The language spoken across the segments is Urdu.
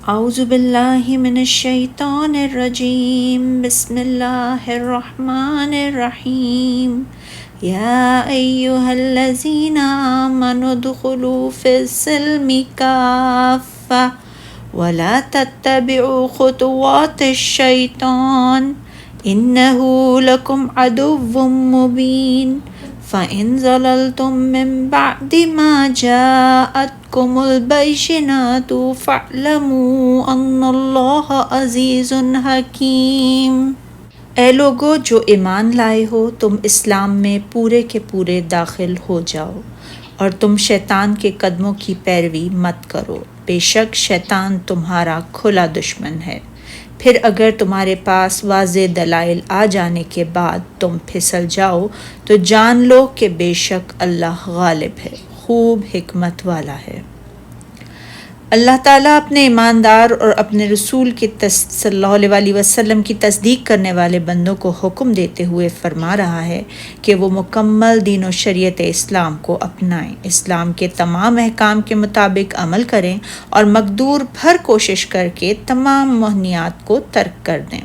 اعوذ باللہ من الشیطان الرجیم، بسم اللہ الرحمن الرحیم۔ یا ایہا الذین آمنوا ادخلوا فی السلم کافۃ ولا تتبعوا خطوات الشیطان انہ لکم عدو مبین۔ فَإِن زَلَلْتُم مِّن بَعْدِ مَا جَاءَتْكُمُ الْبَيِّنَاتُ فَاعْلَمُوا أَنَّ اللَّهَ عَزِيزٌ حَكِيمٌ۔ اے لوگو جو ایمان لائے ہو، تم اسلام میں پورے کے پورے داخل ہو جاؤ اور تم شیطان کے قدموں کی پیروی مت کرو، بے شک شیطان تمہارا کھلا دشمن ہے۔ پھر اگر تمہارے پاس واضح دلائل آ جانے کے بعد تم پھسل جاؤ تو جان لو کہ بے شک اللہ غالب ہے، خوب حکمت والا ہے۔ اللہ تعالیٰ اپنے ایماندار اور اپنے رسول کی صلی اللہ علیہ وسلم کی تصدیق کرنے والے بندوں کو حکم دیتے ہوئے فرما رہا ہے کہ وہ مکمل دین و شریعت اسلام کو اپنائیں، اسلام کے تمام احکام کے مطابق عمل کریں اور مقدور بھر کوشش کر کے تمام منہیات کو ترک کر دیں۔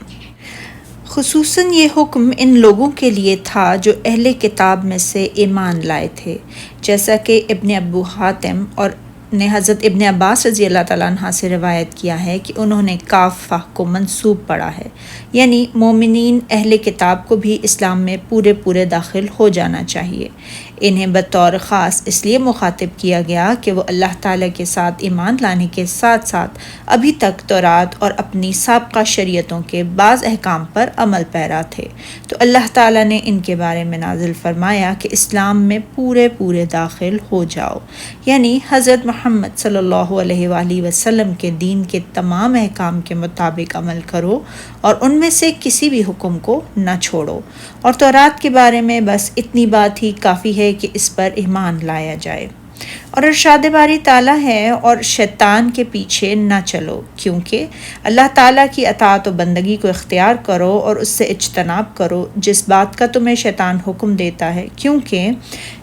خصوصاً یہ حکم ان لوگوں کے لیے تھا جو اہل کتاب میں سے ایمان لائے تھے، جیسا کہ ابن ابو حاتم اور نے حضرت ابن عباس رضی اللہ تعالیٰ عنہ سے روایت کیا ہے کہ انہوں نے کافہ کو منسوب پڑھا ہے، یعنی مومنین اہل کتاب کو بھی اسلام میں پورے داخل ہو جانا چاہیے۔ انہیں بطور خاص اس لیے مخاطب کیا گیا کہ وہ اللہ تعالیٰ کے ساتھ ایمان لانے کے ساتھ ساتھ ابھی تک تورات اور اپنی سابقہ شریعتوں کے بعض احکام پر عمل پیرا تھے، تو اللہ تعالیٰ نے ان کے بارے میں نازل فرمایا کہ اسلام میں پورے داخل ہو جاؤ، یعنی حضرت محمد صلی اللہ علیہ وآلہ وسلم کے دین کے تمام احکام کے مطابق عمل کرو اور ان میں سے کسی بھی حکم کو نہ چھوڑو، اور تورات کے بارے میں بس اتنی بات ہی کافی ہے کہ اس پر ایمان لایا جائے۔ اور ارشاد باری تعالیٰ ہے اور شیطان کے پیچھے نہ چلو، کیونکہ اللہ تعالیٰ کی اطاعت و بندگی کو اختیار کرو اور اس سے اجتناب کرو جس بات کا تمہیں شیطان حکم دیتا ہے، کیونکہ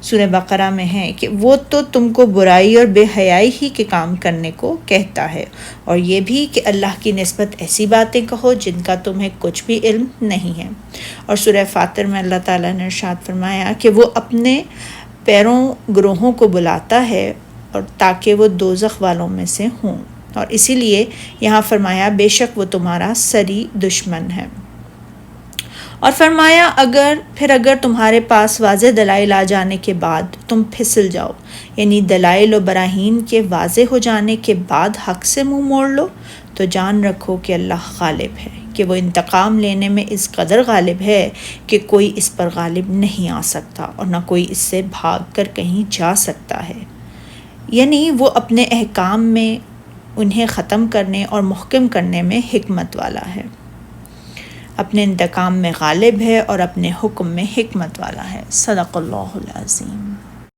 سورہ بقرہ میں ہے کہ وہ تو تم کو برائی اور بے حیائی ہی کے کام کرنے کو کہتا ہے، اور یہ بھی کہ اللہ کی نسبت ایسی باتیں کہو جن کا تمہیں کچھ بھی علم نہیں ہے۔ اور سورہ فاطر میں اللہ تعالیٰ نے ارشاد فرمایا کہ وہ اپنے پیروں گروہوں کو بلاتا ہے اور تاکہ وہ دوزخ والوں میں سے ہوں، اور اسی لیے یہاں فرمایا بے شک وہ تمہارا سری دشمن ہے۔ اور فرمایا اگر تمہارے پاس واضح دلائل آ جانے کے بعد تم پھسل جاؤ، یعنی دلائل و براہین کے واضح ہو جانے کے بعد حق سے منہ موڑ لو، تو جان رکھو کہ اللہ غالب ہے، کہ وہ انتقام لینے میں اس قدر غالب ہے کہ کوئی اس پر غالب نہیں آ سکتا اور نہ کوئی اس سے بھاگ کر کہیں جا سکتا ہے، یعنی وہ اپنے احکام میں انہیں ختم کرنے اور محکم کرنے میں حکمت والا ہے، اپنے انتقام میں غالب ہے اور اپنے حکم میں حکمت والا ہے۔ صدق اللہ العظیم۔